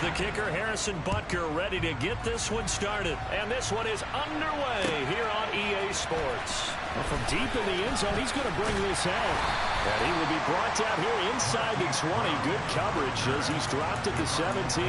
the kicker, Harrison Butker, ready to get this one started. And this one is underway here on EA Sports. Well, from deep in the end zone, he's going to bring this out. And he will be brought down here inside the 20. Good coverage as he's dropped at the 17.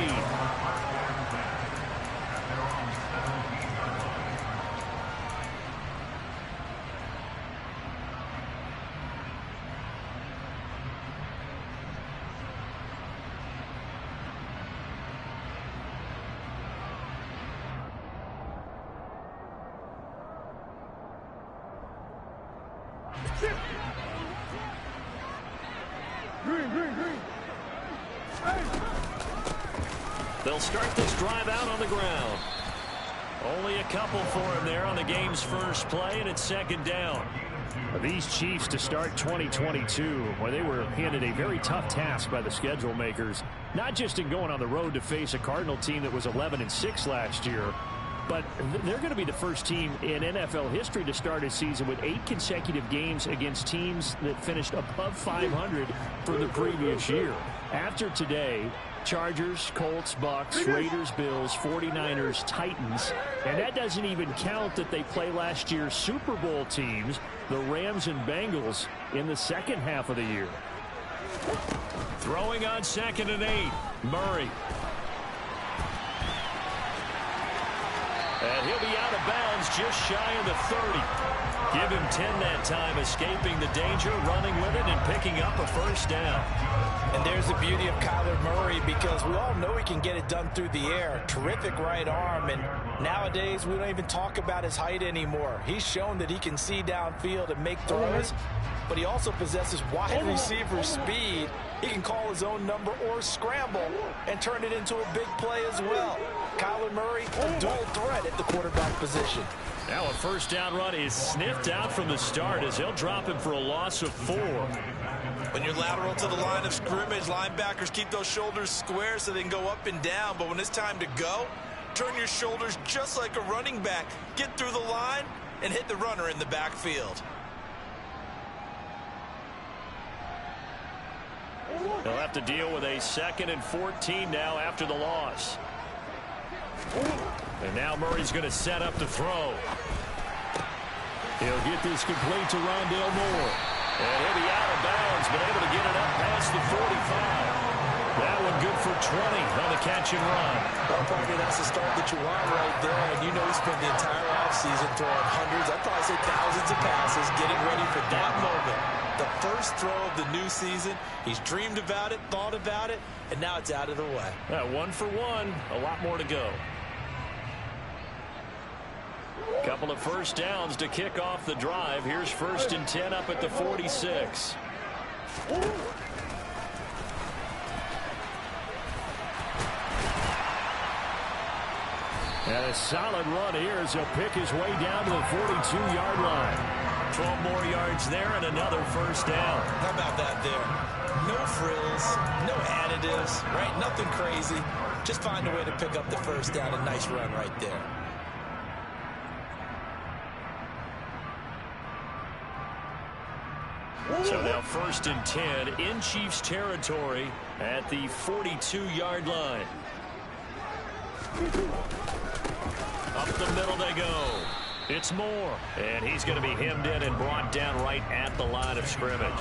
They'll start this drive out on the ground. Only a couple for him there on the game's first play, and it's second down. These Chiefs to start 2022, where they were handed a very tough task by the schedule makers, not just in going on the road to face a Cardinal team that was 11-6 last year, but they're going to be the first team in NFL history to start a season with 8 consecutive games against teams that finished above 500 for the previous year. After today, Chargers, Colts, Bucks, Raiders, Bills, 49ers, Titans. And that doesn't even count that they play last year's Super Bowl teams, the Rams and Bengals, in the second half of the year. Throwing on 2nd and 8, Murray. And he'll be out of bounds just shy of the 30. Give him 10 that time, escaping the danger, running with it, and picking up a first down. And there's the beauty of Kyler Murray, because we all know he can get it done through the air. Terrific right arm, and nowadays we don't even talk about his height anymore. He's shown that he can see downfield and make throws, but he also possesses wide receiver speed. He can call his own number or scramble and turn it into a big play as well. Kyler Murray, a dual threat at the quarterback position. Now a first down run is sniffed out from the start as they'll drop him for a loss of 4. When you're lateral to the line of scrimmage, linebackers keep those shoulders square so they can go up and down. But when it's time to go, turn your shoulders just like a running back. Get through the line and hit the runner in the backfield. They'll have to deal with a 2nd and 14 now after the loss. And now Murray's going to set up to throw. He'll get this complete to Rondale Moore. And he'll be out of bounds, but able to get it up past the 45. That one good for 20 on the catch and run. Well, probably that's the start that you want right there. And you know he spent the entire offseason throwing hundreds, I'd probably say thousands of passes, getting ready for that moment. The first throw of the new season. He's dreamed about it, thought about it, and now it's out of the way. 1 for 1, a lot more to go. Couple of first downs to kick off the drive. Here's 1st and 10 up at the 46. And a solid run here as he'll pick his way down to the 42-yard line. 12 more yards there and another first down. How about that there? No frills, no additives, right? Nothing crazy. Just find a way to pick up the first down. A nice run right there. So now 1st and 10 in Chiefs territory at the 42-yard line. Up the middle they go. It's Moore. And he's going to be hemmed in and brought down right at the line of scrimmage.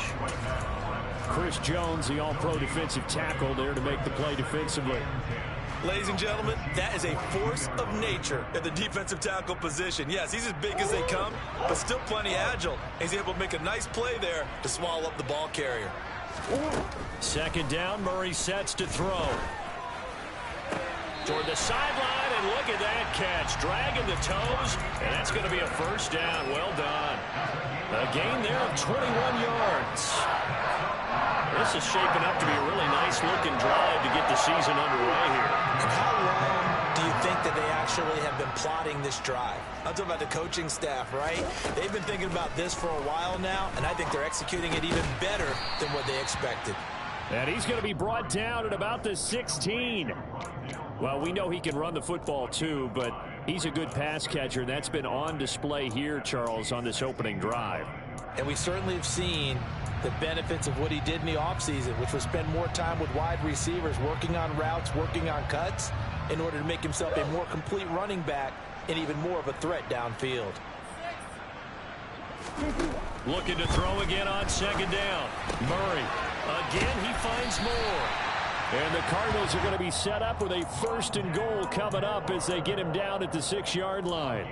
Chris Jones, the all-pro defensive tackle, there to make the play defensively. Ladies and gentlemen, that is a force of nature at the defensive tackle position. Yes, he's as big as they come, but still plenty agile. He's able to make a nice play there to swallow up the ball carrier. 2nd down, Murray sets to throw. Toward the sideline, and look at that catch. Dragging the toes, and that's going to be a first down. Well done. A gain there of 21 yards. This is shaping up to be a really nice-looking drive to get the season underway here. And how long do you think that they actually have been plotting this drive? I'm talking about the coaching staff, right? They've been thinking about this for a while now, and I think they're executing it even better than what they expected. And he's going to be brought down at about the 16. Well, we know he can run the football too, but he's a good pass catcher. That's been on display here, Charles, on this opening drive. And we certainly have seen the benefits of what he did in the offseason, which was spend more time with wide receivers, working on routes, working on cuts, in order to make himself a more complete running back and even more of a threat downfield. Looking to throw again on second down. Murray. Again, he finds more. And the Cardinals are going to be set up with a 1st and goal coming up as they get him down at the 6-yard line.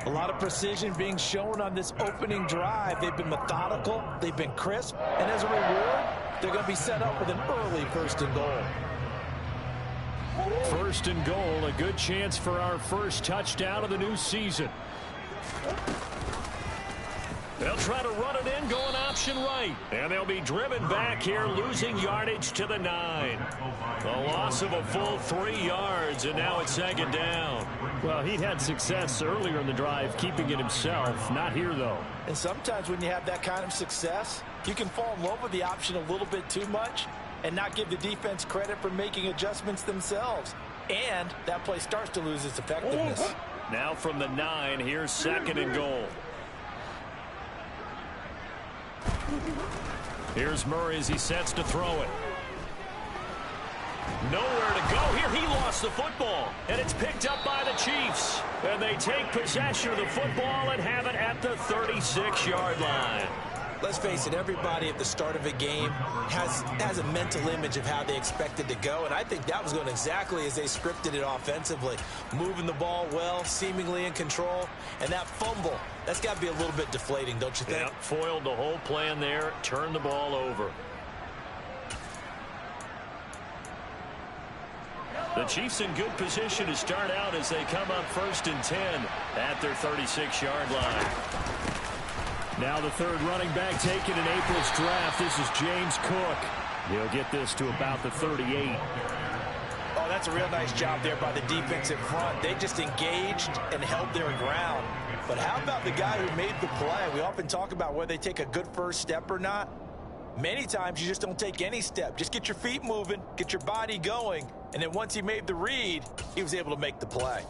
A lot of precision being shown on this opening drive. They've been methodical, they've been crisp, and as a reward, they're going to be set up with an early 1st and goal. 1st and goal, a good chance for our first touchdown of the new season. They'll try to run it in, going option right. And they'll be driven back here, losing yardage to the 9. A loss of a full 3 yards, and now it's 2nd down. Well, he had success earlier in the drive, keeping it himself. Not here, though. And sometimes when you have that kind of success, you can fall in love with the option a little bit too much and not give the defense credit for making adjustments themselves. And that play starts to lose its effectiveness. Now from the 9, here's 2nd and goal. Here's Murray as he sets to throw it. Nowhere to go here. He lost the football, and it's picked up by the Chiefs. And they take possession of the football and have it at the 36-yard line. Let's face it, everybody at the start of a game has a mental image of how they expect it to go, and I think that was going exactly as they scripted it offensively. Moving the ball well, seemingly in control, and that fumble, that's got to be a little bit deflating, don't you think? Yeah, foiled the whole plan there, turned the ball over. The Chiefs in good position to start out as they come up 1st and 10 at their 36-yard line. Now the 3rd running back taken in April's draft. This is James Cook. He'll get this to about the 38. Oh, that's a real nice job there by the defensive front. They just engaged and held their ground. But how about the guy who made the play? We often talk about whether they take a good first step or not. Many times you just don't take any step. Just get your feet moving, get your body going, and then once he made the read, he was able to make the play.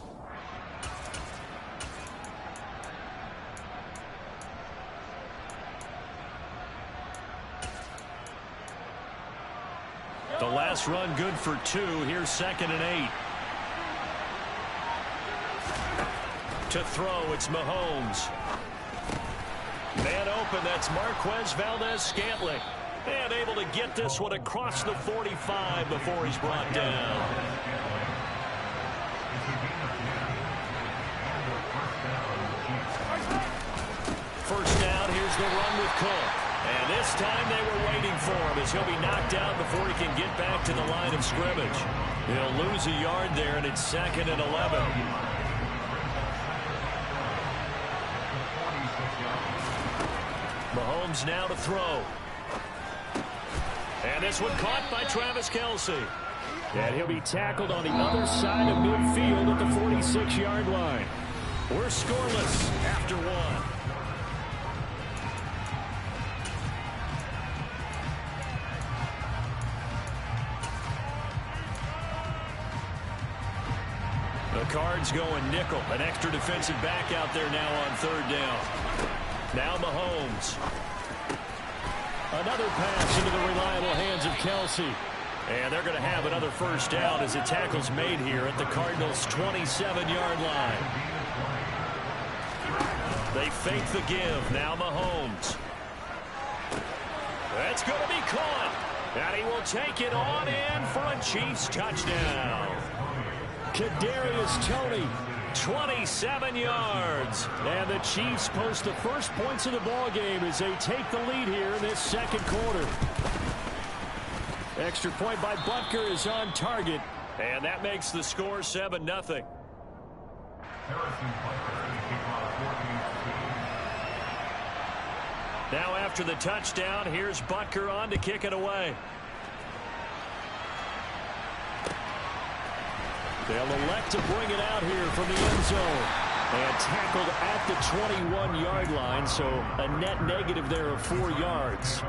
The last run good for 2. Here's 2nd and 8. To throw, it's Mahomes. Man open, that's Marquez Valdez-Scantling. And able to get this one across the 45 before he's brought down. First down, here's the run with Cook. And this time they were waiting for him as he'll be knocked out before he can get back to the line of scrimmage. He'll lose a yard there, and it's 2nd and 11. Mahomes now to throw. And this one caught by Travis Kelce. And he'll be tackled on the other side of midfield at the 46-yard line. We're scoreless after 1. The Cards going nickel. An extra defensive back out there now on 3rd down. Now Mahomes. Another pass into the reliable hands of Kelce. And they're going to have another first down as the tackle's made here at the Cardinals' 27-yard line. They fake the give. Now Mahomes. That's going to be caught. And he will take it on in for a Chiefs touchdown. Kadarius Toney, 27 yards. And the Chiefs post the first points of the ball game as they take the lead here in this 2nd quarter. Extra point by Butker is on target. And that makes the score 7-0. Now after the touchdown, here's Butker on to kick it away. They'll elect to bring it out here from the end zone. And tackled at the 21-yard line, so a net negative there of 4 yards.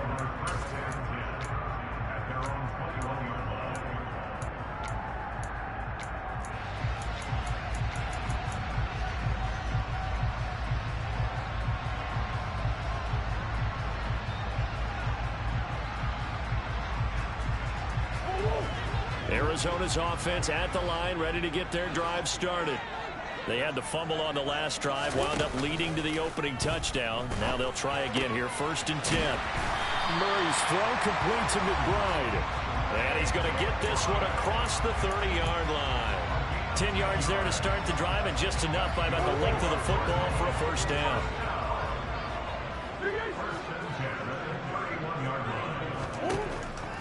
Arizona's offense at the line, ready to get their drive started. They had the fumble on the last drive, wound up leading to the opening touchdown. Now they'll try again here, 1st and 10. Murray's throw complete to McBride. And he's going to get this one across the 30-yard line. 10 yards there to start the drive, and just enough by about the length of the football for a first down.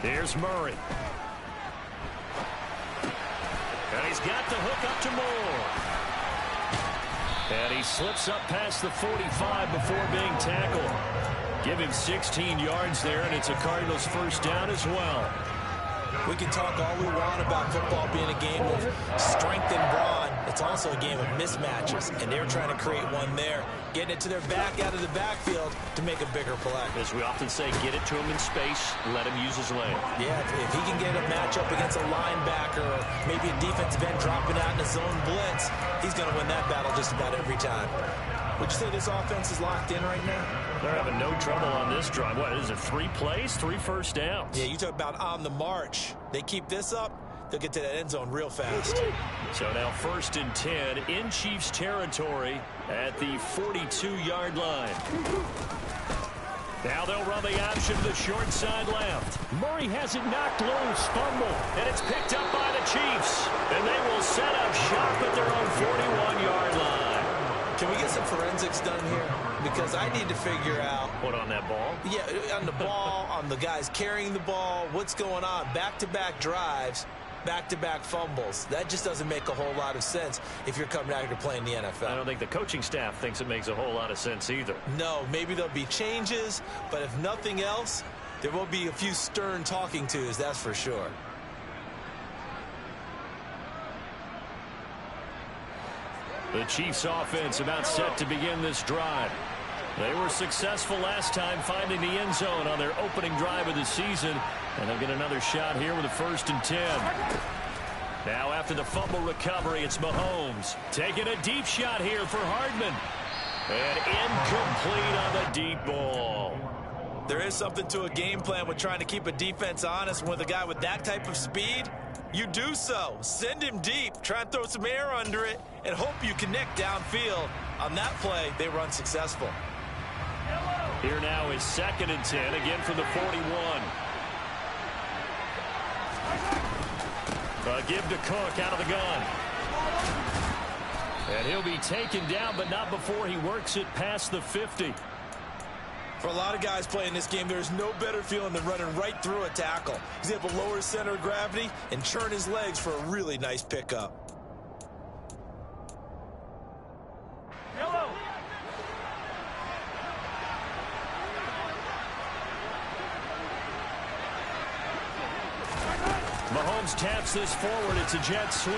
Here's Murray. And he's got the hook up to Moore. And he slips up past the 45 before being tackled. Give him 16 yards there, and it's a Cardinals first down as well. We can talk all we want about football being a game of strength and brawn. It's also a game of mismatches, and they're trying to create one there, getting it to their back out of the backfield to make a bigger play. As we often say, get it to him in space, let him use his leg. Yeah, if he can get a matchup against a linebacker or maybe a defensive end dropping out in a zone blitz, he's going to win that battle just about every time. Would you say this offense is locked in right now? They're having no trouble on this drive. What is it, 3 plays, 3 first downs? Yeah, you talk about on the march. They keep this up, they'll get to that end zone real fast. So now 1st and 10 in Chiefs territory at the 42-yard line. Now they'll run the option to the short side left. Murray has it knocked loose, fumble. And it's picked up by the Chiefs. And they will set up shop at their own 41-yard line. Can we get some forensics done here? Because I need to figure out... What, on that ball? Yeah, on the ball, on the guys carrying the ball, what's going on? Back-to-back drives, back-to-back fumbles. That just doesn't make a whole lot of sense if you're coming out here playing the NFL. I don't think the coaching staff thinks it makes a whole lot of sense either. No, maybe there'll be changes, but if nothing else, there will be a few stern talking tos, that's for sure. The Chiefs offense about set to begin this drive. They were successful last time finding the end zone on their opening drive of the season. And they'll get another shot here with a 1st and 10. Now after the fumble recovery, it's Mahomes. Taking a deep shot here for Hardman. And incomplete on the deep ball. There is something to a game plan with trying to keep a defense honest. With a guy with that type of speed, you do so. Send him deep. Try and throw some air under it and hope you connect downfield. On that play, they were unsuccessful. Here now is 2nd and 10, again from the 41. Give to Cook out of the gun. And he'll be taken down, but not before he works it past the 50. For a lot of guys playing this game, there's no better feeling than running right through a tackle. He's able to lower his center of gravity and churn his legs for a really nice pickup. Mahomes taps this forward. It's a jet sweep.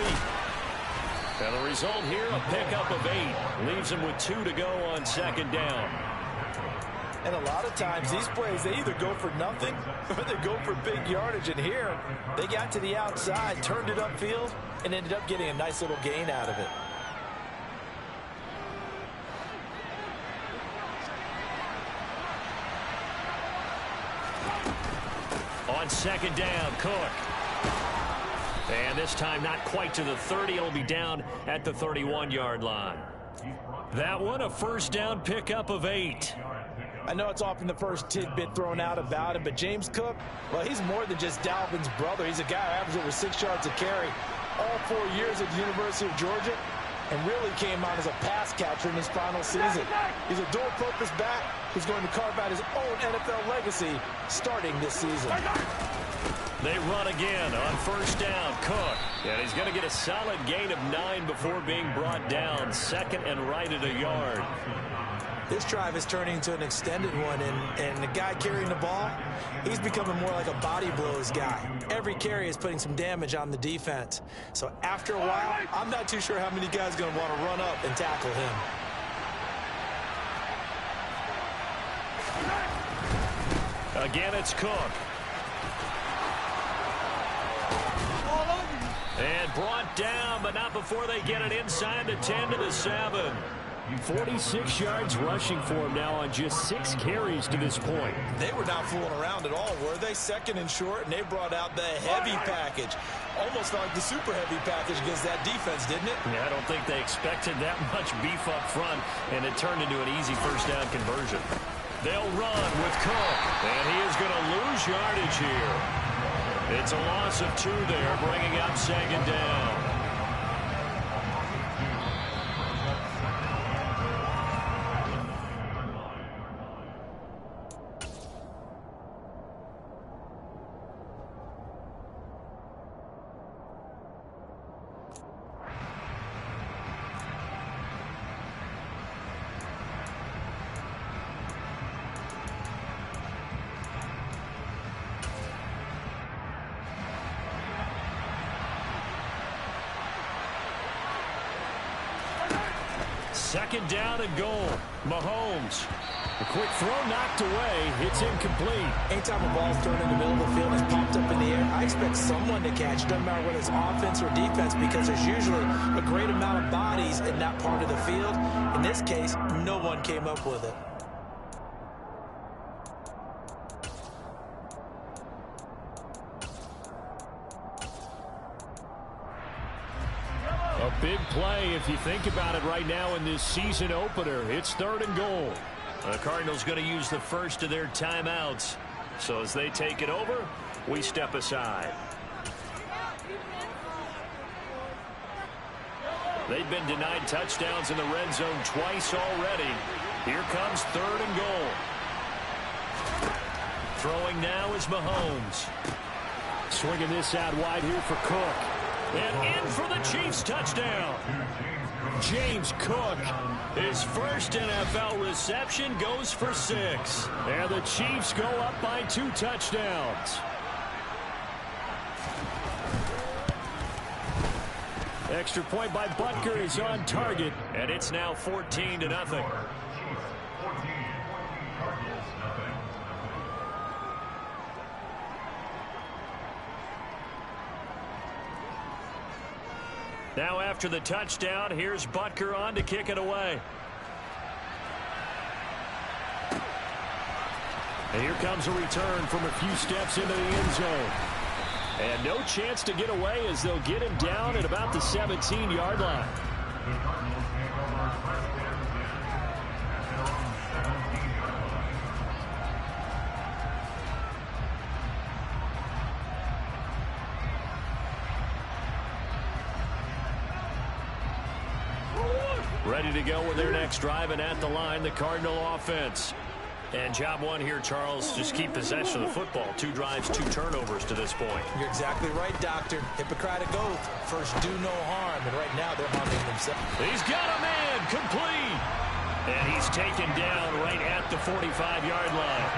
And the result here, a pickup of 8. Leaves him with 2 to go on 2nd down. And a lot of times, these plays, they either go for nothing or they go for big yardage. And here, they got to the outside, turned it upfield, and ended up getting a nice little gain out of it. On 2nd down, Cook. And this time not quite to the 30. It'll be down at the 31-yard line. That one, a 1st down pickup of 8. I know it's often the first tidbit thrown out about him, but James Cook, well, he's more than just Dalvin's brother. He's a guy who averages over 6 yards a carry all 4 years at the University of Georgia and really came on as a pass catcher in his final season. He's a dual-purpose back who's going to carve out his own NFL legacy starting this season. They run again on 1st down. Cook. And he's going to get a solid gain of 9 before being brought down. 2nd and right at a yard. This drive is turning into an extended one, and the guy carrying the ball, he's becoming more like a body blows guy. Every carry is putting some damage on the defense. So after a while, I'm not too sure how many guys are going to want to run up and tackle him. Again, it's Cook. And brought down, but not before they get it inside the 10 to the 7. 46 yards rushing for him now on just 6 carries to this point. They were not fooling around at all, were they? Second and short, and they brought out the heavy package. Almost like the super heavy package against that defense, didn't it? Yeah, I don't think they expected that much beef up front, and it turned into an easy first down conversion. They'll run with Cook, and he is going to lose yardage here. It's a loss of 2 there, bringing up 2nd down. Second down and goal. Mahomes. A quick throw knocked away. It's incomplete. Anytime a ball's thrown in the middle of the field and it's popped up in the air, I expect someone to catch. Doesn't matter whether it's offense or defense, because there's usually a great amount of bodies in that part of the field. In this case, no one came up with it. A big play if you think about it right now in this season opener. It's 3rd and goal. The Cardinals going to use the first of their timeouts. So as they take it over, we step aside. They've been denied touchdowns in the red zone twice already. Here comes 3rd and goal. Throwing now is Mahomes. Swinging this out wide here for Cook. And in for the Chiefs touchdown. James Cook, his first NFL reception, goes for 6. And the Chiefs go up by 2 touchdowns. Extra point by Butker is on target, and it's now 14-0. Now after the touchdown, here's Butker on to kick it away. And here comes a return from a few steps into the end zone. And no chance to get away as they'll get him down at about the 17-yard line. Ready to go with their next drive, and at the line, the Cardinal offense. And job one here, Charles, just keep possession of the football. 2 drives, 2 turnovers to this point. You're exactly right, Doctor. Hippocratic oath. First, do no harm. And right now, they're harming themselves. He's got a man, complete. And he's taken down right at the 45-yard line.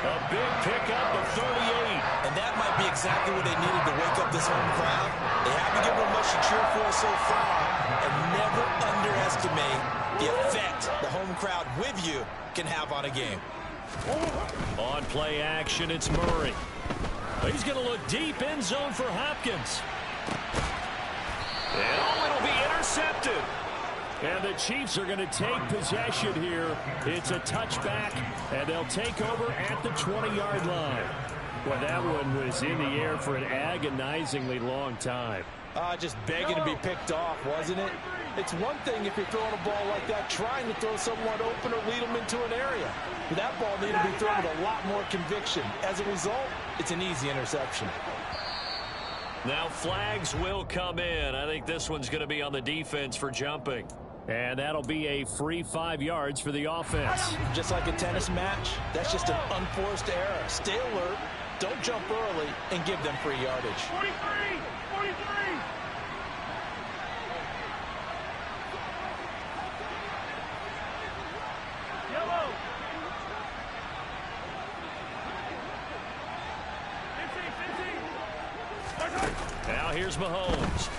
A big pickup of 38. And that might be exactly what they needed to wake up this home crowd. They haven't given them much to cheer for so far. And never underestimate the effect the home crowd with you can have on a game. On play action, it's Murray. He's going to look deep end zone for Hopkins. And it'll be intercepted. And the Chiefs are going to take possession here. It's a touchback, and they'll take over at the 20-yard line. Well, that one was in the air for an agonizingly long time. Just begging to be picked off, wasn't it? It's one thing if you're throwing a ball like that, trying to throw someone open or lead them into an area. But that ball needed to be thrown with a lot more conviction. As a result, it's an easy interception. Now flags will come in. I think this one's going to be on the defense for jumping. And that'll be a free 5 yards for the offense. Just like a tennis match, that's just an unforced error. Stay alert, don't jump early, and give them free yardage. 43! 43! Yellow! 15! Now here's Mahomes.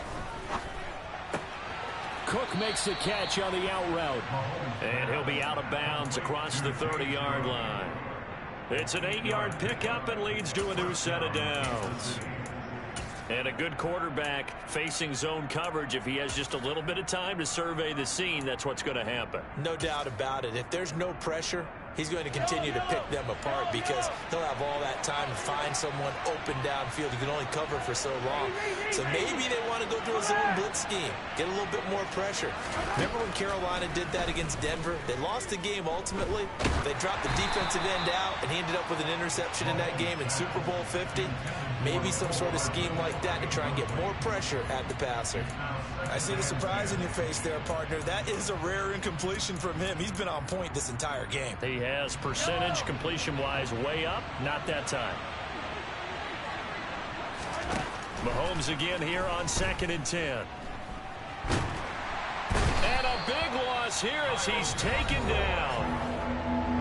Cook makes the catch on the out route. And he'll be out of bounds across the 30-yard line. It's an 8-yard pickup and leads to a new set of downs. And a good quarterback facing zone coverage, if he has just a little bit of time to survey the scene, that's what's going to happen. No doubt about it. If there's no pressure, he's going to continue to pick them apart because he'll have all that time to find someone open downfield. He can only cover for so long. So maybe they want to go to a zone blitz scheme, get a little bit more pressure. Remember when Carolina did that against Denver? They lost the game ultimately. They dropped the defensive end out, and he ended up with an interception in that game in Super Bowl 50. Maybe some sort of scheme like that to try and get more pressure at the passer. I see the surprise in your face there, partner. That is a rare incompletion from him. He's been on point this entire game. He has percentage completion-wise way up. Not that time. Mahomes again here on 2nd and 10. And a big loss here as he's taken down.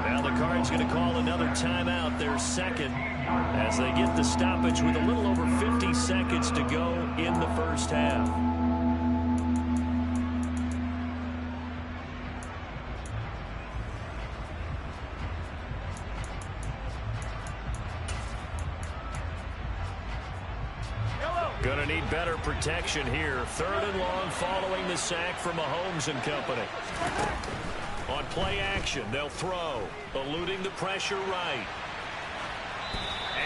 Now the Cards going to call another timeout, their second, as they get the stoppage with a little over 50 seconds to go in the first half. Going to need better protection here. 3rd and long following the sack from Mahomes and company. On play action, they'll throw, eluding the pressure right.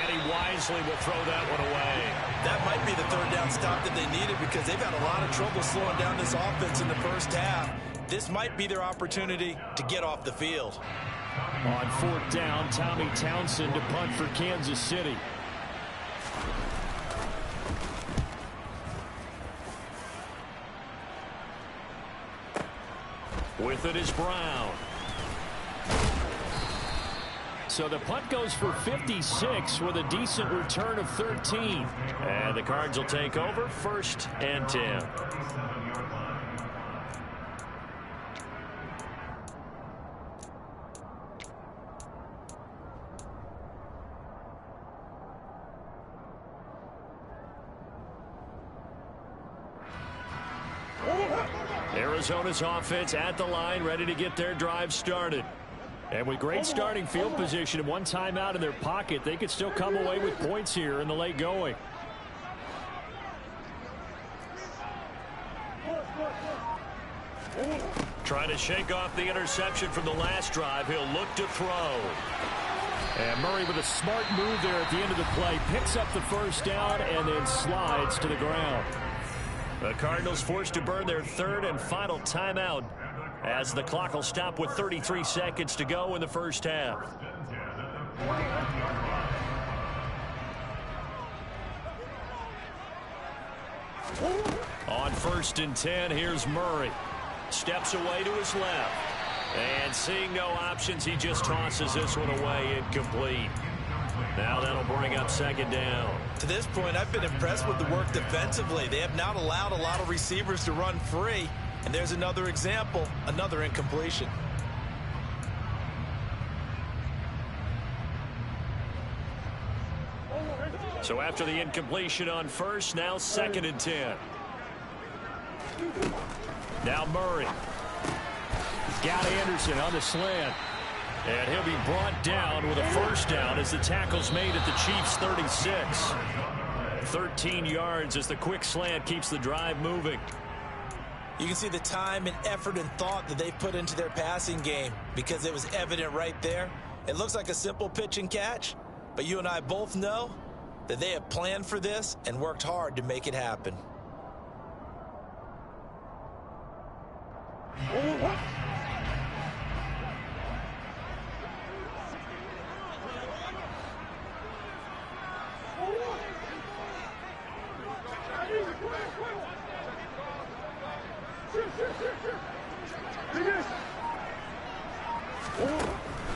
And he wisely will throw that one away. That might be the 3rd down stop that they needed because they've had a lot of trouble slowing down this offense in the first half. This might be their opportunity to get off the field. On 4th down, Tommy Townsend to punt for Kansas City. With it is Brown. So the punt goes for 56 with a decent return of 13. And the Cards will take over 1st and 10. Arizona's offense at the line, ready to get their drive started. And with great starting field position and one timeout in their pocket, they could still come away with points here in the late going. Trying to shake off the interception from the last drive. He'll look to throw. And Murray with a smart move there at the end of the play. Picks up the 1st down and then slides to the ground. The Cardinals forced to burn their 3rd and final timeout as the clock will stop with 33 seconds to go in the first half. On 1st and 10, here's Murray. Steps away to his left. And seeing no options, he just tosses this one away, incomplete. Now that'll bring up 2nd down. To this point, I've been impressed with the work defensively. They have not allowed a lot of receivers to run free. And there's another example, another incompletion. So after the incompletion on 1st, now 2nd and 10. Now Murray. Got Anderson on the slant. And he'll be brought down with a 1st down as the tackle's made at the Chiefs' 36. 13 yards as the quick slant keeps the drive moving. You can see the time and effort and thought that they've put into their passing game because it was evident right there. It looks like a simple pitch and catch, but you and I both know that they have planned for this and worked hard to make it happen.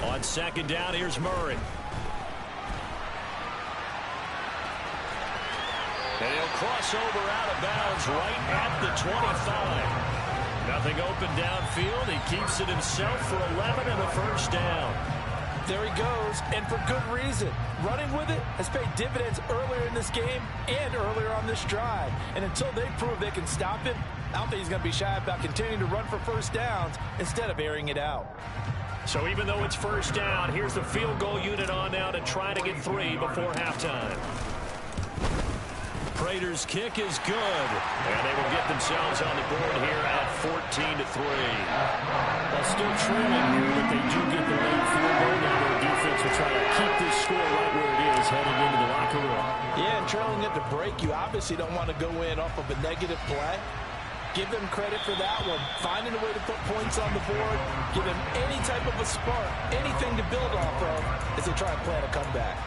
On 2nd down, here's Murray. And he'll cross over out of bounds right at the 25. Nothing open downfield. He keeps it himself for 11 and a 1st down. There he goes, and for good reason. Running with it has paid dividends earlier in this game and earlier on this drive. And until they prove they can stop him, I don't think he's going to be shy about continuing to run for 1st downs instead of airing it out. So even though it's 1st down, here's the field goal unit on now to try to get 3 before halftime. Prater's kick is good. And they will get themselves on the board here at 14-3. Well, still trailing here, but they do get the late field goal. Now their defense will try to keep this score right where it is heading into the locker room. Yeah, and trailing at the break, you obviously don't want to go in off of a negative play. Give them credit for that one. Finding a way to put points on the board. Give them any type of a spark, anything to build off of as they try and plan a comeback.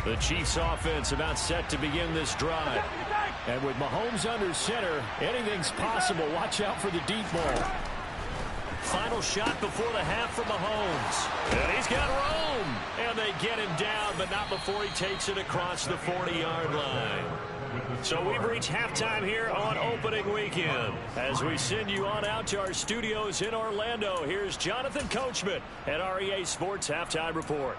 The Chiefs offense about set to begin this drive. And with Mahomes under center, anything's possible. Watch out for the deep ball. Final shot before the half for Mahomes. And he's got room. And they get him down, but not before he takes it across the 40-yard line. So we've reached halftime here on opening weekend. As we send you on out to our studios in Orlando, here's Jonathan Coachman at REA Sports Halftime Report.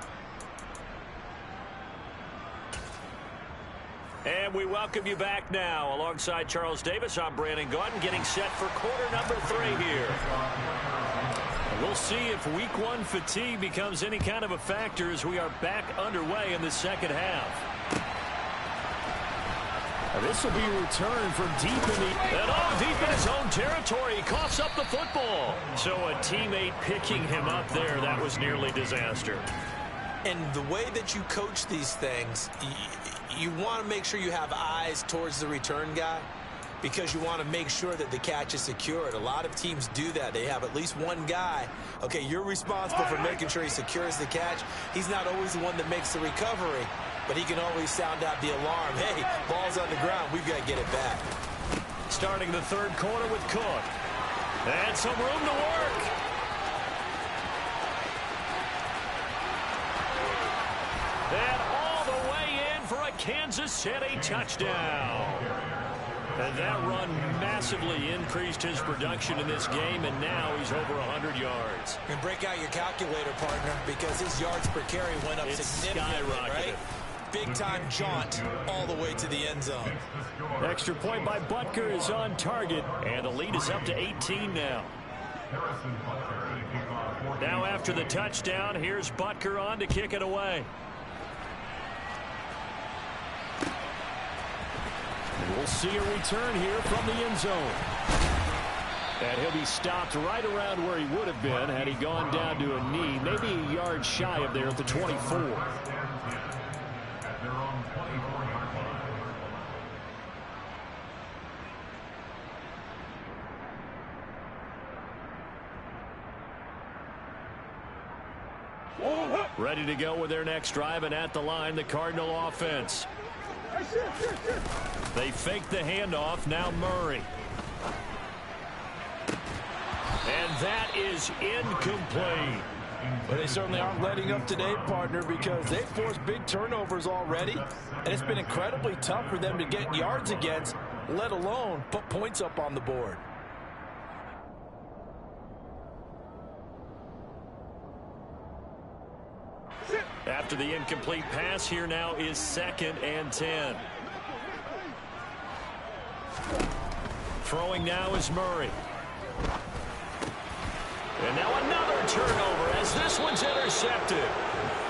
And we welcome you back now. Alongside Charles Davis, I'm Brandon Gaudin, getting set for quarter number 3 here. And we'll see if week 1 fatigue becomes any kind of a factor as we are back underway in the second half. Now this will be a return from deep in the... And deep in his own territory, he coughs up the football. So a teammate picking him up there, that was nearly disaster. And the way that you coach these things, you want to make sure you have eyes towards the return guy because you want to make sure that the catch is secured. A lot of teams do that. They have at least one guy. Okay, you're responsible for making sure he secures the catch. He's not always the one that makes the recovery, but he can always sound out the alarm. Hey, ball's on the ground. We've got to get it back. Starting the third quarter with Cook. And some room to work. And all the way in for a Kansas City touchdown. And that run massively increased his production in this game, and now he's over 100 yards. And break out your calculator, partner, because his yards per carry went up significantly, right? Big-time jaunt all the way to the end zone. Extra point by Butker is on target, and the lead is up to 18 now. Now after the touchdown, here's Butker on to kick it away. And we'll see a return here from the end zone. And he'll be stopped right around where he would have been had he gone down to a knee, maybe a yard shy of there at the 24. Ready to go with their next drive, and at the line, the Cardinal offense. They fake the handoff. Now Murray. And that is incomplete. But they certainly aren't letting up today, partner, because they've forced big turnovers already. And it's been incredibly tough for them to get yards against, let alone put points up on the board. After the incomplete pass, here now is 2nd and 10. Throwing now is Murray. And now another turnover as this one's intercepted.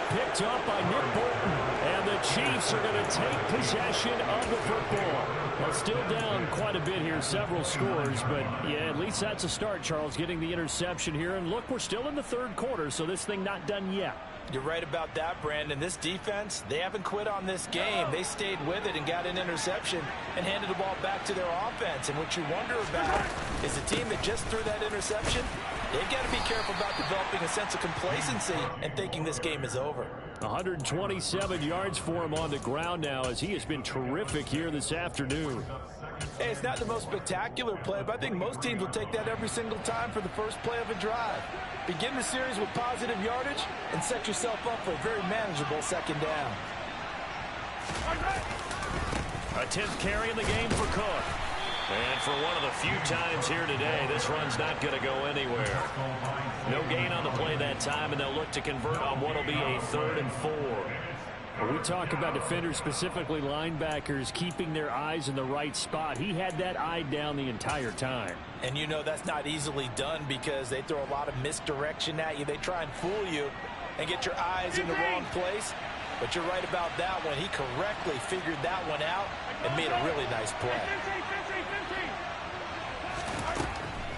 Picked up by Nick Bolton. And the Chiefs are going to take possession of the football. Well, still down quite a bit here, several scores. But, yeah, at least that's a start, Charles, getting the interception here. And, look, we're still in the third quarter, so this thing not done yet. You're right about that, Brandon. This defense, they haven't quit on this game. They stayed with it and got an interception and handed the ball back to their offense. And what you wonder about is the team that just threw that interception, they've got to be careful about developing a sense of complacency and thinking this game is over. 127 yards for him on the ground now as he has been terrific here this afternoon. Hey, it's not the most spectacular play, but I think most teams will take that every single time for the first play of a drive. Begin the series with positive yardage and set yourself up for a very manageable second down. A 10th carry in the game for Cook. And for one of the few times here today, this run's not going to go anywhere. No gain on the play that time, and they'll look to convert on what will be a 3rd and 4. When we talk about defenders, specifically linebackers, keeping their eyes in the right spot, he had that eye down the entire time. And you know that's not easily done because they throw a lot of misdirection at you. They try and fool you and get your eyes in the wrong place. But you're right about that one. He correctly figured that one out and made a really nice play.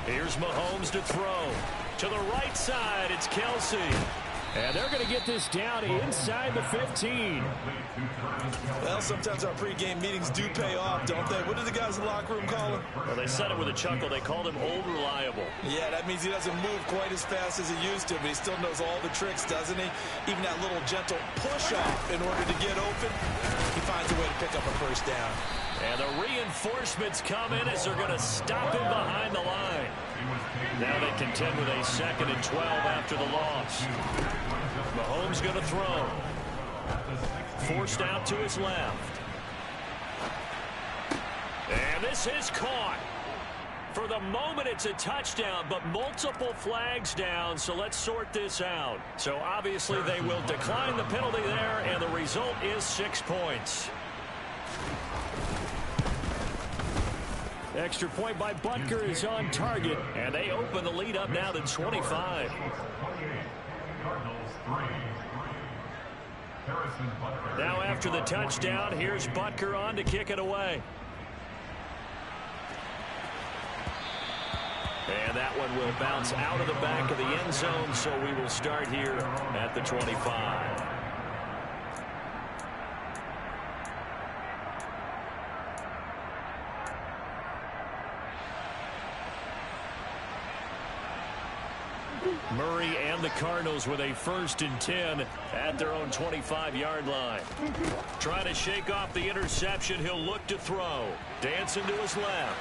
Here's Mahomes to throw. To the right side, it's Kelsey. And they're going to get this down inside the 15. Well, sometimes our pregame meetings do pay off, don't they? What did the guys in the locker room call him? Well, they said it with a chuckle. They called him Old Reliable. Yeah, that means he doesn't move quite as fast as he used to, but he still knows all the tricks, doesn't he? Even that little gentle push-off in order to get open, he finds a way to pick up a first down. And the reinforcements come in as they're going to stop him behind the line. Now they contend with a 2nd and 12 after the loss. Mahomes going to throw. Forced out to his left. And this is caught. For the moment, it's a touchdown, but multiple flags down, so let's sort this out. So obviously they will decline the penalty there, and the result is 6 points. Extra point by Butker is on target, and they open the lead up now to 25. Now after the touchdown, here's Butker on to kick it away. And that one will bounce out of the back of the end zone, so we will start here at the 25. Murray and the Cardinals with a 1st and 10 at their own 25-yard line. Trying to shake off the interception. He'll look to throw. Dancing to his left.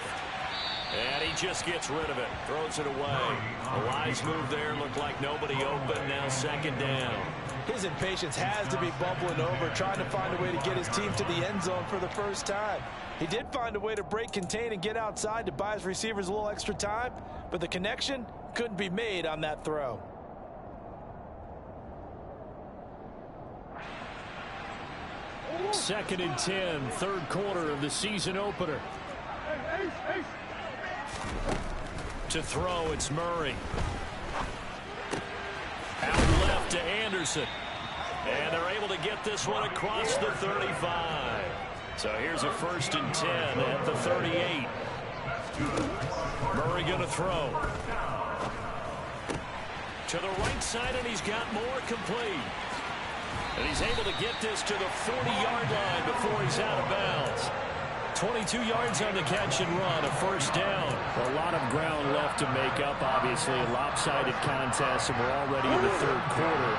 And he just gets rid of it. Throws it away. A wise move there. Looked like nobody open. Now 2nd down. His impatience has to be bubbling over, trying to find a way to get his team to the end zone for the first time. He did find a way to break contain and get outside to buy his receivers a little extra time, but the connection couldn't be made on that throw. Second and 10, 3rd quarter of the season opener. To throw, it's Murray. Out left to Anderson. And they're able to get this one across the 35. So here's a 1st and 10 at the 38. Murray going to throw. To the right side, and he's got more complete. And he's able to get this to the 40-yard line before he's out of bounds. 22 yards on the catch and run, a 1st down. A lot of ground left to make up, obviously. A lopsided contest, and we're already in the 3rd quarter.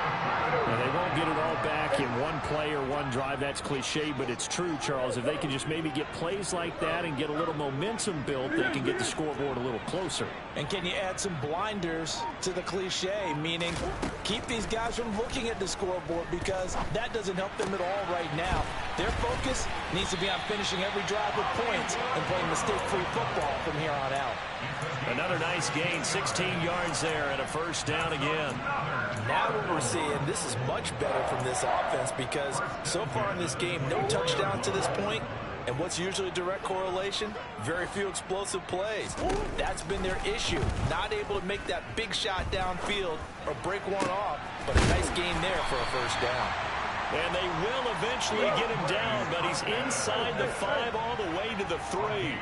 And they won't get it all back in one play or one drive. That's cliche, but it's true, Charles. If they can just maybe get plays like that and get a little momentum built, they can get the scoreboard a little closer. And can you add some blinders to the cliche, meaning keep these guys from looking at the scoreboard, because that doesn't help them at all right now. Their focus needs to be on finishing every drive with points and playing mistake-free football from here on out. Another nice gain, 16 yards there, and a 1st down again. Now what we're seeing, this is much better from this offense, because so far in this game, no touchdown to this point. And what's usually a direct correlation? Very few explosive plays. That's been their issue. Not able to make that big shot downfield or break one off, but a nice gain there for a 1st down. And they will eventually get him down, but he's inside the 5 all the way to the 3.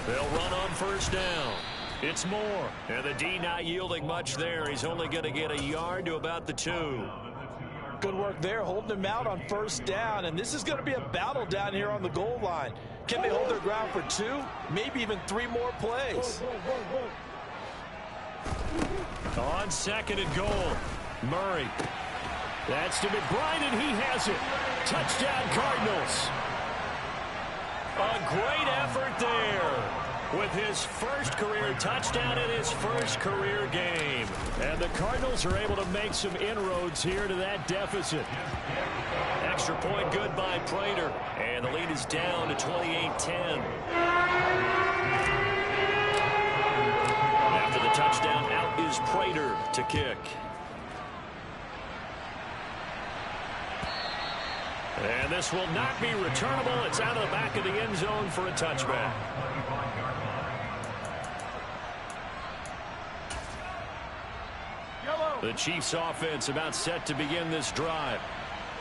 They'll run on 1st down. It's Moore. And the D not yielding much there. He's only going to get a yard to about the 2. Good work there, holding him out on 1st down. And this is going to be a battle down here on the goal line. Can they hold their ground for 2, maybe even 3 more plays? On 2nd and goal, Murray. That's to McBride, and he has it. Touchdown, Cardinals. A great effort there with his 1st career touchdown in his 1st career game. And the Cardinals are able to make some inroads here to that deficit. Extra point good by Prater. And the lead is down to 28-10. After the touchdown, out is Prater to kick. And this will not be returnable. It's out of the back of the end zone for a touchback. The Chiefs offense about set to begin this drive.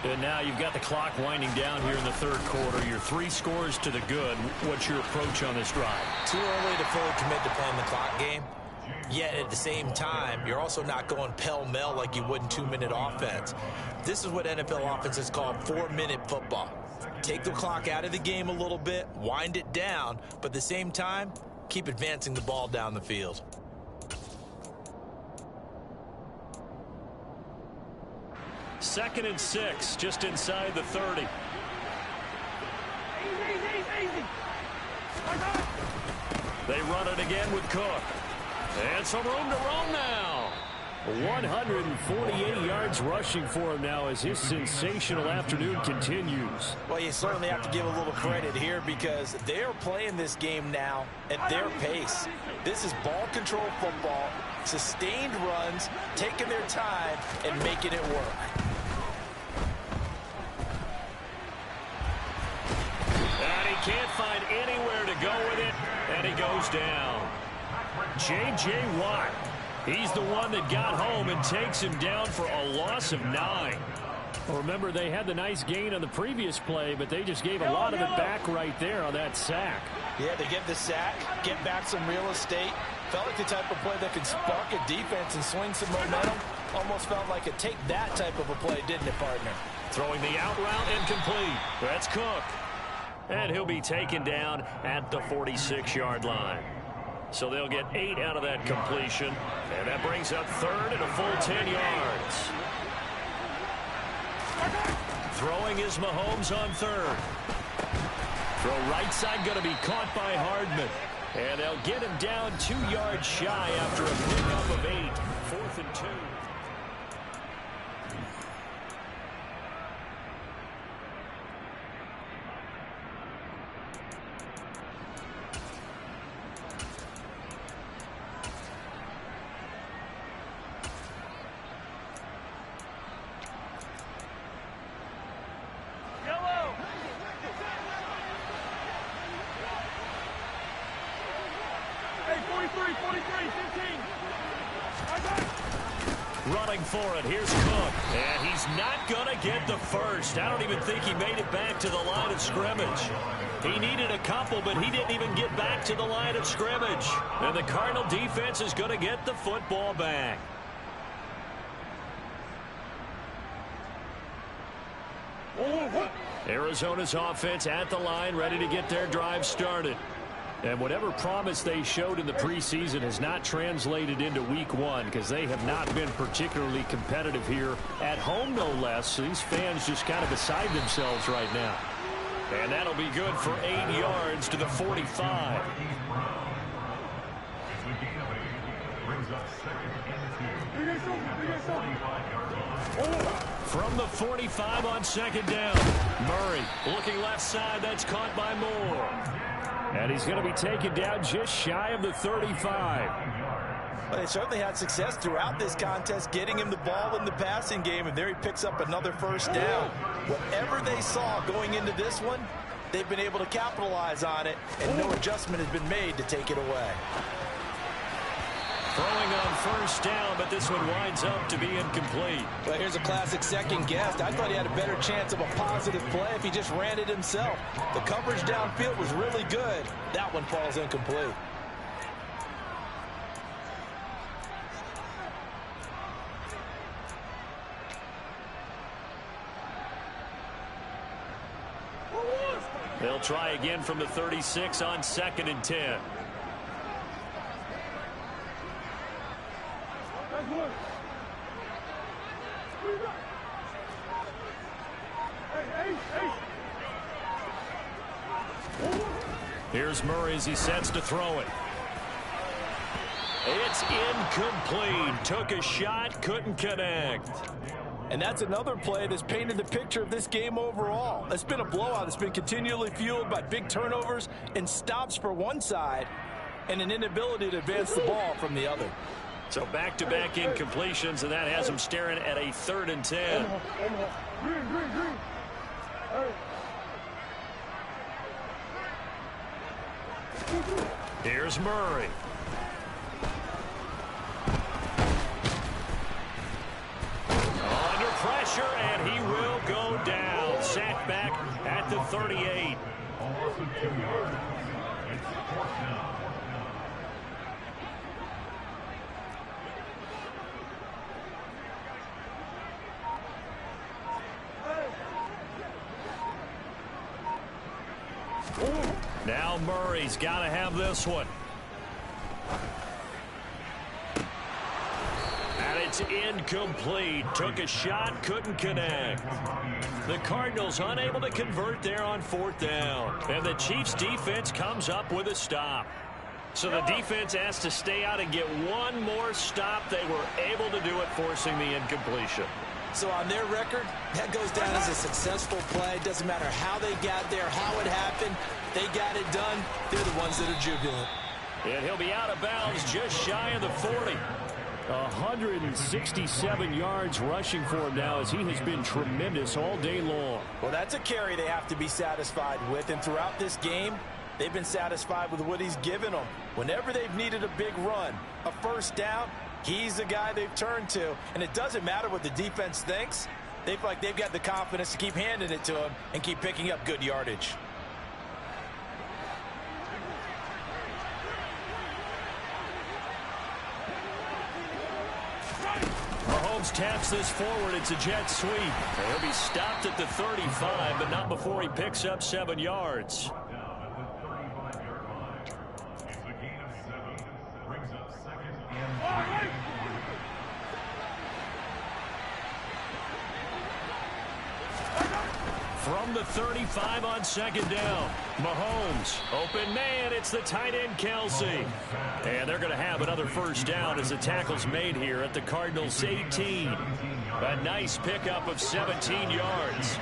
And now you've got the clock winding down here in the third quarter. You're 3 scores to the good. What's your approach on this drive? Too early to fully commit to playing the clock game. Yet at the same time, you're also not going pell-mell like you would in 2-minute offense. This is what NFL offenses call 4-minute football. Take the clock out of the game a little bit, wind it down, but at the same time, keep advancing the ball down the field. Second and 6, just inside the 30. They run it again with Cook. And some room to roam now. 148 yards rushing for him now as his sensational afternoon continues. Well, you certainly have to give a little credit here because they're playing this game now at their pace. This is ball control football, sustained runs, taking their time, and making it work. And he can't find anywhere to go with it, and he goes down. J.J. Watt, he's the one that got home and takes him down for a loss of 9. Well, remember, they had the nice gain on the previous play, but they just gave a lot of it back right there on that sack. Yeah, they get the sack, get back some real estate. Felt like the type of play that could spark a defense and swing some momentum. Almost felt like a take that type of a play, didn't it, partner? Throwing the out route incomplete. That's Cook. And he'll be taken down at the 46-yard line. So they'll get 8 out of that completion. And that brings up third and a full 10 yards. Throwing is Mahomes on third. Throw right side going to be caught by Hardman. And they'll get him down 2 yards shy after a pickup of 8. 4th and 2. Running for it. Here's Cook. And he's not going to get the first. I don't even think he made it back to the line of scrimmage. He needed a couple, but he didn't even get back to the line of scrimmage. And the Cardinal defense is going to get the football back. Arizona's offense at the line, ready to get their drive started. And whatever promise they showed in the preseason has not translated into week 1 because they have not been particularly competitive here at home, no less. So these fans just kind of beside themselves right now. And that'll be good for 8 yards to the 45. From the 45 on second down. Murray looking left side. That's caught by Moore. And he's going to be taken down just shy of the 35. Well, they certainly had success throughout this contest, getting him the ball in the passing game, and there he picks up another first down. Whatever they saw going into this one, they've been able to capitalize on it, and no adjustment has been made to take it away. Throwing on first down, but this one winds up to be incomplete. Well, here's a classic second guess. I thought he had a better chance of a positive play if he just ran it himself. The coverage downfield was really good. That one falls incomplete. They'll try again from the 36 on 2nd and 10. Here's Murray as he sets to throw it. It's incomplete. Took a shot, couldn't connect. And that's another play that's painted the picture of this game overall. It's been a blowout. It's been continually fueled by big turnovers and stops for one side and an inability to advance the ball from the other. So back-to-back incompletions, and that has him staring at a 3rd and 10. Here's Murray. Under pressure, and he will go down. Sacked back at the 38. Now Murray's got to have this one. And it's incomplete. Took a shot, couldn't connect. The Cardinals unable to convert there on 4th down. And the Chiefs defense comes up with a stop. So the defense has to stay out and get one more stop. They were able to do it, forcing the incompletion. So on their record, that goes down as a successful play. Doesn't matter how they got there, how it happened. They got it done. They're the ones that are jubilant. And he'll be out of bounds just shy of the 40. 167 yards rushing for him now, as he has been tremendous all day long. Well, that's a carry they have to be satisfied with. And throughout this game, they've been satisfied with what he's given them. Whenever they've needed a big run, a first down, he's the guy they've turned to. And it doesn't matter what the defense thinks. They feel like they've got the confidence to keep handing it to him and keep picking up good yardage. Mahomes taps this forward. It's a jet sweep. He'll be stopped at the 35, but not before he picks up 7 yards. From the 35 on 2nd down, Mahomes, open man, it's the tight end Kelsey. And they're going to have another first down as the tackle's made here at the Cardinals' 18. A nice pickup of 17 yards.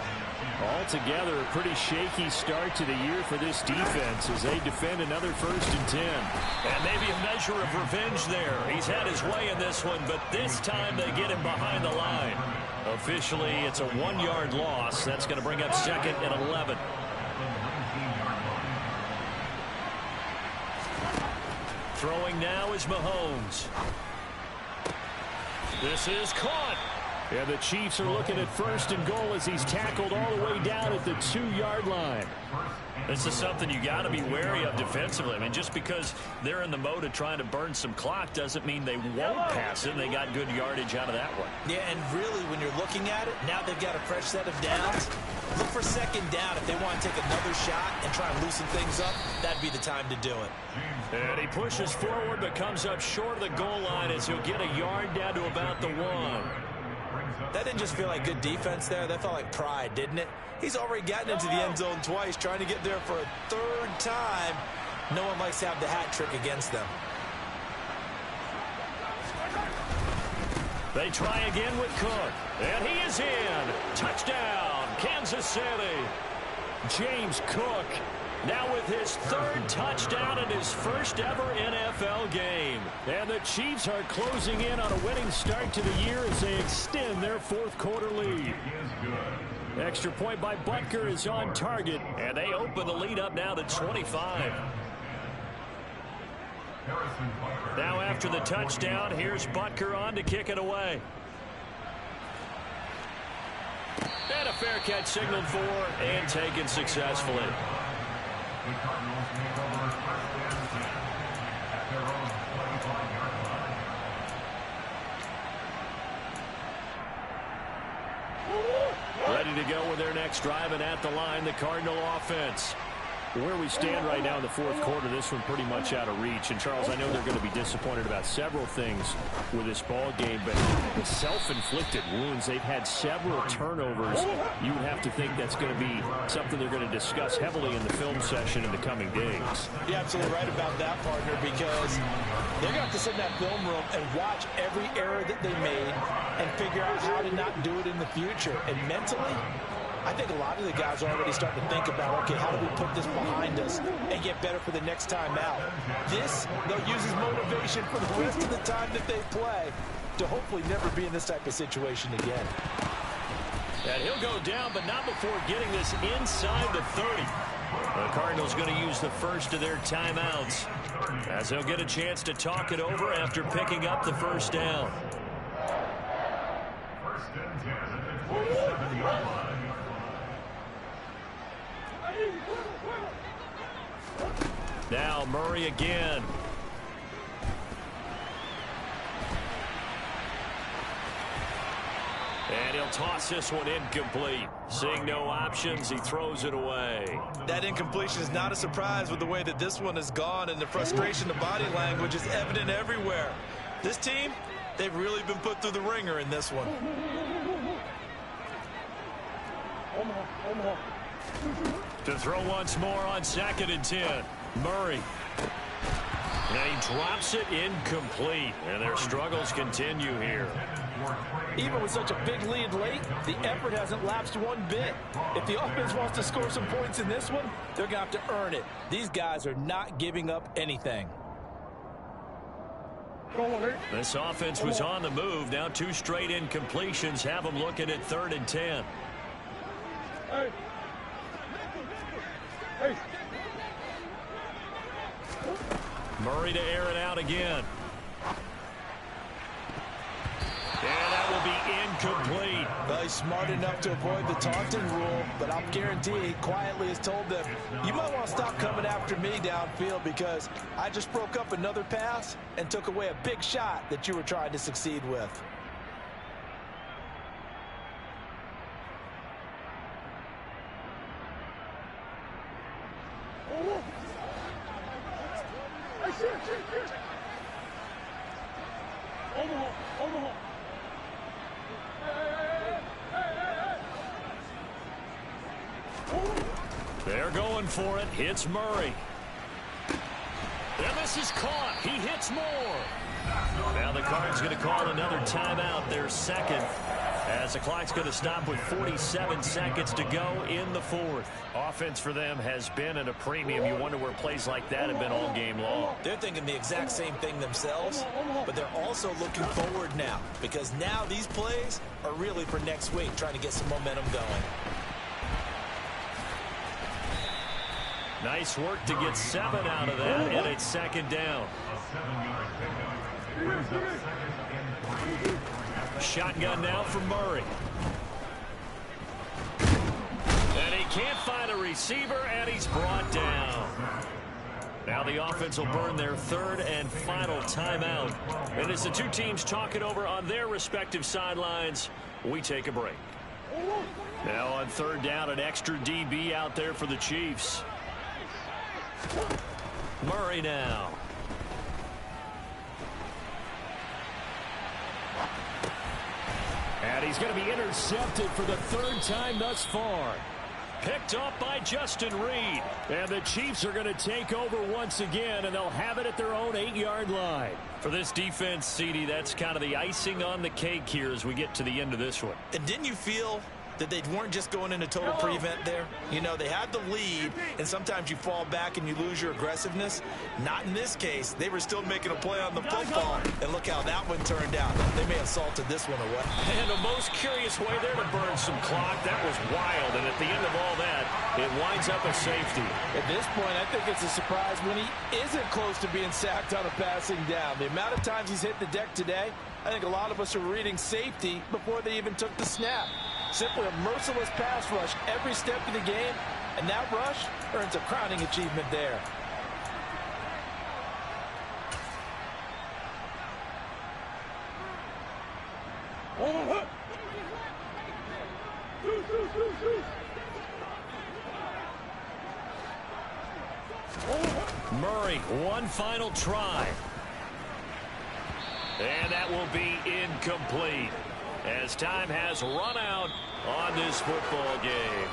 Altogether, a pretty shaky start to the year for this defense as they defend another 1st and 10. And maybe a measure of revenge there. He's had his way in this one, but this time they get him behind the line. Officially, it's a 1-yard loss. That's going to bring up 2nd and 11. Throwing now is Mahomes. This is caught. And the Chiefs are looking at 1st and goal as he's tackled all the way down at the 2-yard line. This is something you got to be wary of defensively. I mean, just because they're in the mode of trying to burn some clock doesn't mean they won't pass it. They got good yardage out of that one. Yeah, and really, when you're looking at it, now they've got a fresh set of downs. Look for 2nd down. If they want to take another shot and try and loosen things up, that'd be the time to do it. And he pushes forward but comes up short of the goal line as he'll get a yard down to about the 1. That didn't just feel like good defense there. That felt like pride, didn't it? He's already gotten into the end zone twice, trying to get there for a 3rd time. No one likes to have the hat trick against them. They try again with Cook. And he is in. Touchdown, Kansas City. James Cook now with his 3rd touchdown in his first ever NFL game. And the Chiefs are closing in on a winning start to the year as they extend their 4th quarter lead. Extra point by Butker is on target. And they open the lead up now to 25. Now after the touchdown, here's Butker on to kick it away. And a fair catch signaled for and taken successfully. Ready to go with their next drive, and at the line, the Cardinal offense. Where we stand right now in the 4th quarter, this one pretty much out of reach. And, Charles, I know they're going to be disappointed about several things with this ball game, but the self-inflicted wounds, they've had several turnovers. You have to think that's going to be something they're going to discuss heavily in the film session in the coming days. You're absolutely right about that, partner, because they're going to have to sit in that film room and watch every error that they made and figure out how to not do it in the future. And mentally, I think a lot of the guys are already starting to think about, okay, how do we put this behind us and get better for the next time out? This, they'll use as motivation for the rest of the time that they play to hopefully never be in this type of situation again. And he'll go down, but not before getting this inside the 30. The Cardinals going to use the first of their timeouts, as they'll get a chance to talk it over after picking up the first down. Now Murray again. And he'll toss this one incomplete. Seeing no options, he throws it away. That incompletion is not a surprise with the way that this one has gone, and the frustration, the body language is evident everywhere. This team, they've really been put through the ringer in this one. To throw once more on 2nd and 10. Murray. And he drops it incomplete. And their struggles continue here. Even with such a big lead late, the effort hasn't lapsed one bit. If the offense wants to score some points in this one, they're going to have to earn it. These guys are not giving up anything. This offense was on the move. Now 2 straight incompletions have them looking at 3rd and 10. Murray to air it out again. And that will be incomplete. Well, he's smart enough to avoid the taunting rule, but I'll guarantee he quietly has told them, you might want to stop coming after me downfield because I just broke up another pass and took away a big shot that you were trying to succeed with. They're going for it. Hits Murray. And this is caught. He hits more. Now the Cards going to call another timeout, their second, as the clock's going to stop with 47 seconds to go in the 4th. Offense for them has been at a premium. You wonder where plays like that have been all game long. They're thinking the exact same thing themselves, but they're also looking forward now because now these plays are really for next week, trying to get some momentum going. Nice work to get 7 out of that, and it's 2nd down. Shotgun now for Murray. And he can't find a receiver, and he's brought down. Now the offense will burn their 3rd and final timeout. And as the 2 teams talk it over on their respective sidelines, we take a break. Now on 3rd down, an extra DB out there for the Chiefs. Murray now. And he's going to be intercepted for the 3rd time thus far. Picked up by Justin Reed. And the Chiefs are going to take over once again, and they'll have it at their own 8-yard line. For this defense, CD, that's kind of the icing on the cake here as we get to the end of this one. And didn't you feel that they weren't just going into total prevent there? You know, they had the lead, and sometimes you fall back and you lose your aggressiveness. Not in this case. They were still making a play on the football, and look how that one turned out. They may have salted this one away. And a most curious way there to burn some clock. That was wild, and at the end of all that, it winds up a safety. At this point, I think it's a surprise when he isn't close to being sacked on a passing down. The amount of times he's hit the deck today, I think a lot of us are reading safety before they even took the snap. Simply a merciless pass rush every step of the game, and that rush earns a crowning achievement there. Murray, one final try. And that will be incomplete, as time has run out on this football game.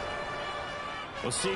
We'll see.